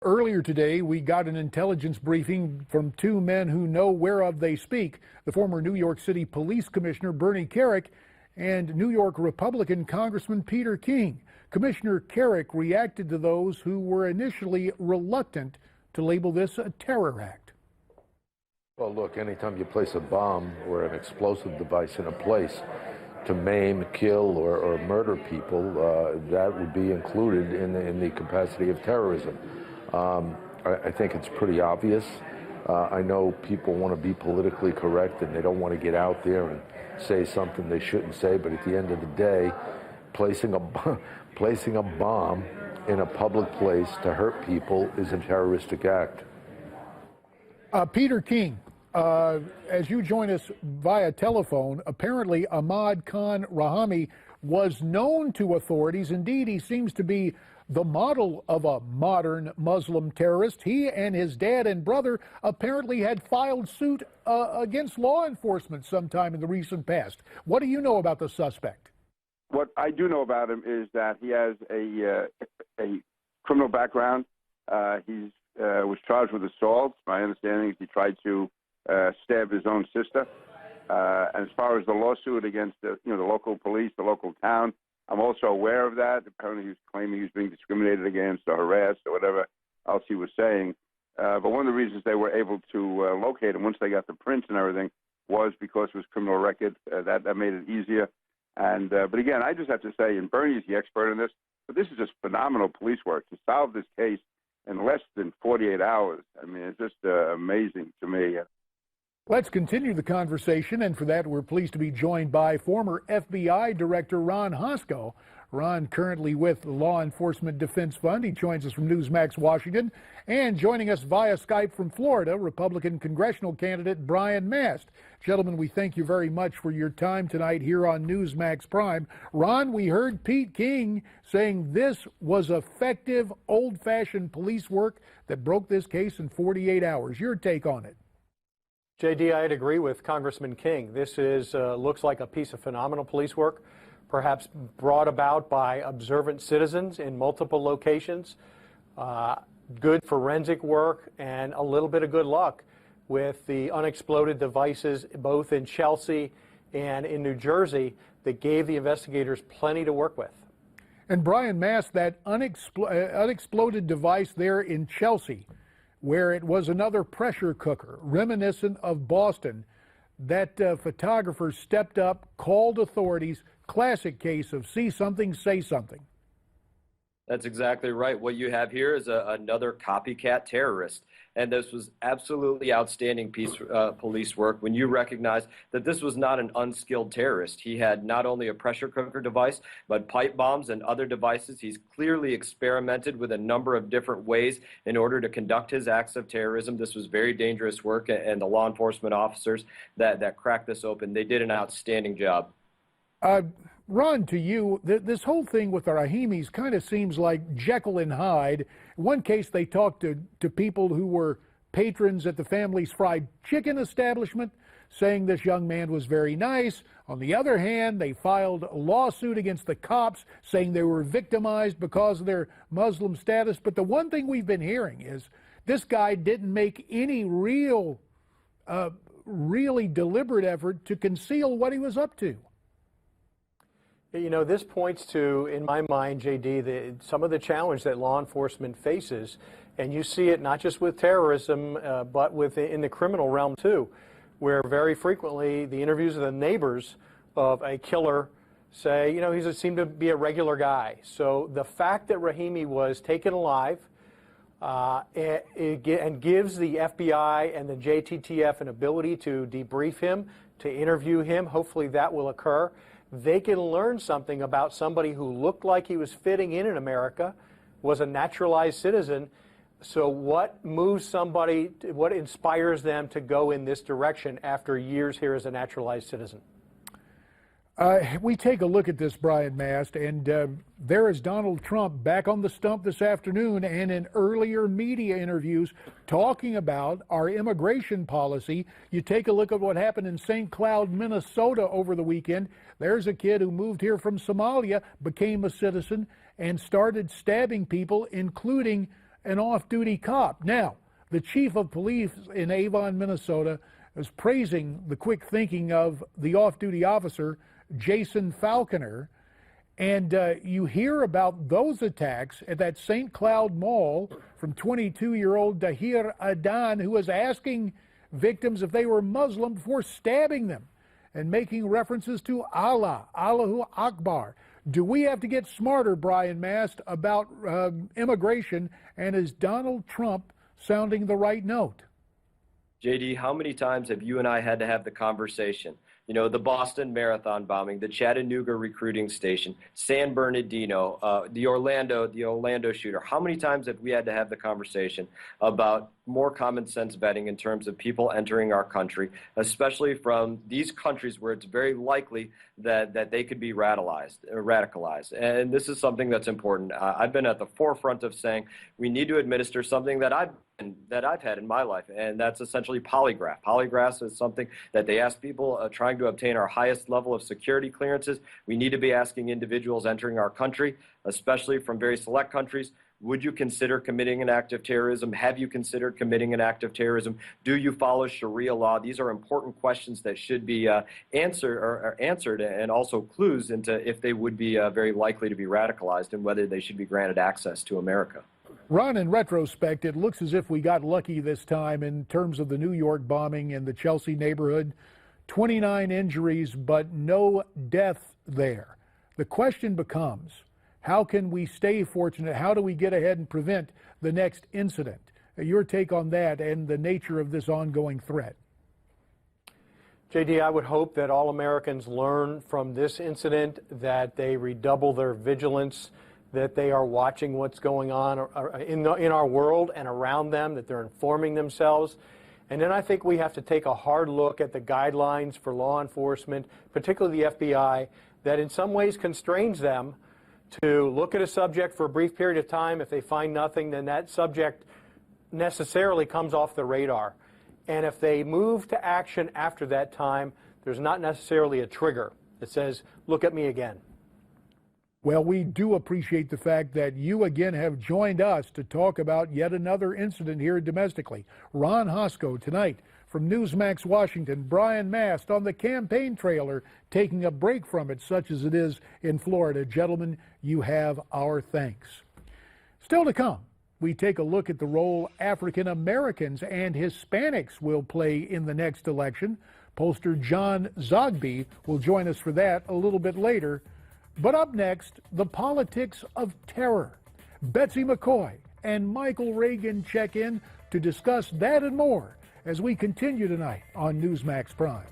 Earlier today, we got an intelligence briefing from two men who know whereof they speak, the former New York City Police Commissioner Bernie Kerik and New York Republican Congressman Peter King. Commissioner Kerik reacted to those who were initially reluctant to label this a terror act. Well, look, anytime you place a bomb or an explosive device in a place to maim, kill, or murder people, that would be included in the capacity of terrorism. I think it's pretty obvious. I know people want to be politically correct and they don't want to get out there and say something they shouldn't say, but at the end of the day, placing a bomb in a public place to hurt people is a terroristic act. Peter King, as you join us via telephone, apparently Ahmad Khan Rahami was known to authorities. Indeed, he seems to be the model of a modern Muslim terrorist. He and his dad and brother apparently had filed suit against law enforcement sometime in the recent past. What do you know about the suspect? What I do know about him is that he has a criminal background. He was charged with assault. My understanding is he tried to stab his own sister. And as far as the lawsuit against the local police, the local town, I'm also aware of that. Apparently he was claiming he was being discriminated against or harassed or whatever else he was saying. But one of the reasons they were able to locate him once they got the prints and everything was because of his criminal record. That made it easier. And but again, I just have to say, and Bernie is the expert in this, but this is just phenomenal police work. To solve this case in less than 48 hours, I mean, it's just amazing to me. Let's continue the conversation, and for that, we're pleased to be joined by former FBI Director Ron Hosko. Ron, currently with the Law Enforcement Defense Fund. He joins us from Newsmax, Washington. And joining us via Skype from Florida, Republican congressional candidate Brian Mast. Gentlemen, we thank you very much for your time tonight here on Newsmax Prime. Ron, we heard Pete King saying this was effective, old-fashioned police work that broke this case in 48 hours. Your take on it? JD, I'd agree with Congressman King. This is looks like a piece of phenomenal police work, perhaps brought about by observant citizens in multiple locations, good forensic work, and a little bit of good luck with the unexploded devices both in Chelsea and in New Jersey that gave the investigators plenty to work with. And Brian Mast, that unexploded device there in Chelsea, where it was another pressure cooker, reminiscent of Boston, that photographer stepped up, called authorities. Classic case of see something, say something. That's exactly right. What you have here is another copycat terrorist. And this was absolutely outstanding police work when you recognize that this was not an unskilled terrorist. He had not only a pressure cooker device, but pipe bombs and other devices. He's clearly experimented with a number of different ways in order to conduct his acts of terrorism. This was very dangerous work, and the law enforcement officers that cracked this open, they did an outstanding job. Ron, to you, this whole thing with the Rahimis kind of seems like Jekyll and Hyde. In one case, they talked to people who were patrons at the family's fried chicken establishment, saying this young man was very nice. On the other hand, they filed a lawsuit against the cops, saying they were victimized because of their Muslim status. But the one thing we've been hearing is this guy didn't make any really deliberate effort to conceal what he was up to. You know, this points to, in my mind, JD, some of the challenge that law enforcement faces, and you see it not just with terrorism, but in the criminal realm too, where very frequently the interviews of the neighbors of a killer say, you know, he seemed to be a regular guy. So the fact that Rahimi was taken alive and gives the FBI and the JTTF an ability to debrief him, to interview him, hopefully that will occur. They can learn something about somebody who looked like he was fitting in America, was a naturalized citizen. So what moves somebody, what inspires them to go in this direction after years here as a naturalized citizen? We take a look at this, Brian Mast, and there is Donald Trump back on the stump this afternoon and in earlier media interviews talking about our immigration policy. You take a look at what happened in St. Cloud, Minnesota over the weekend. There's a kid who moved here from Somalia, became a citizen, and started stabbing people, including an off-duty cop. Now, the chief of police in Avon, Minnesota, is praising the quick thinking of the off-duty officer, Jason Falconer. And you hear about those attacks at that St. Cloud Mall from 22-year-old Dahir Adan, who was asking victims if they were Muslim before stabbing them and making references to Allah, Allahu Akbar. Do we have to get smarter, Brian Mast, about immigration, and is Donald Trump sounding the right note? JD, how many times have you and I had to have the conversation? You know, the Boston Marathon bombing, the Chattanooga recruiting station, San Bernardino, the Orlando shooter. How many times have we had to have the conversation about more common sense vetting in terms of people entering our country, especially from these countries where it's very likely that they could be radicalized. And this is something that's important. I've been at the forefront of saying we need to administer something that I've had in my life, and that's essentially polygraph. Polygraph is something that they ask people trying to obtain our highest level of security clearances. We need to be asking individuals entering our country, especially from very select countries, would you consider committing an act of terrorism? Have you considered committing an act of terrorism? Do you follow Sharia law? These are important questions that should be answered, and also clues into if they would be very likely to be radicalized and whether they should be granted access to America. Ron, in retrospect, it looks as if we got lucky this time in terms of the New York bombing in the Chelsea neighborhood. 29 injuries, but no death there. The question becomes, how can we stay fortunate? How do we get ahead and prevent the next incident? Your take on that and the nature of this ongoing threat. JD, I would hope that all Americans learn from this incident, that they redouble their vigilance, that they are watching what's going on in our world and around them, that they're informing themselves. And then I think we have to take a hard look at the guidelines for law enforcement, particularly the FBI, that in some ways constrains them to look at a subject for a brief period of time. If they find nothing, then that subject necessarily comes off the radar. And if they move to action after that time, there's not necessarily a trigger that says, look at me again. Well, we do appreciate the fact that you again have joined us to talk about yet another incident here domestically. Ron Hosko tonight from Newsmax Washington. Brian Mast on the campaign trailer, taking a break from it, such as it is in Florida. Gentlemen, you have our thanks. Still to come, we take a look at the role African Americans and Hispanics will play in the next election. Pollster John Zogby will join us for that a little bit later. But up next, the politics of terror. Betsy McCoy and Michael Reagan check in to discuss that and more as we continue tonight on Newsmax Prime.